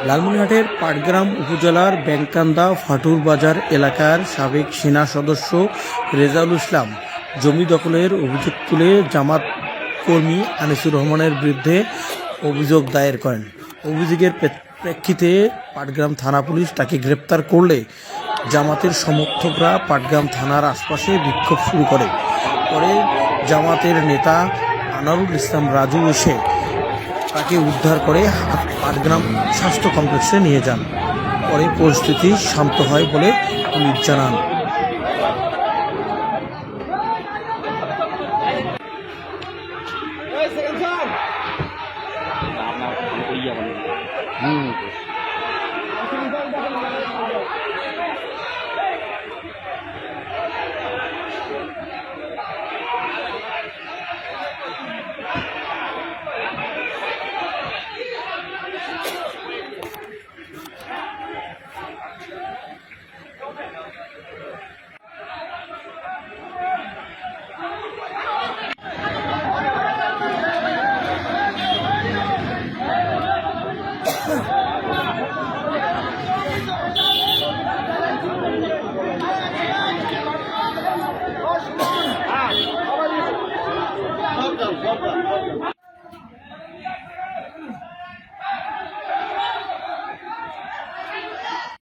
লালমনিরহাটের পাটগ্রাম উপজেলার ব্যাংকান্দা ফাটুর বাজার এলাকার সাবেক সেনা সদস্য রেজাউল ইসলাম জমি দখলের অভিযোগ তুলে জামাত কর্মী আনিসুর রহমানের বিরুদ্ধে অভিযোগ দায়ের করেন। অভিযোগের প্রেক্ষিতে পাটগ্রাম থানা পুলিশ তাকে গ্রেপ্তার করলে জামাতের সমর্থকরা পাটগ্রাম থানার আশপাশে বিক্ষোভ শুরু করে। পরে জামাতের নেতা আনারুল ইসলাম রাজু এসে তাকে উদ্ধার করে পাটগ্রাম স্বাস্থ্য কমপ্লেক্সে নিয়ে যান। পরে পরিস্থিতি শান্ত হয় বলে পুলিশ জানান।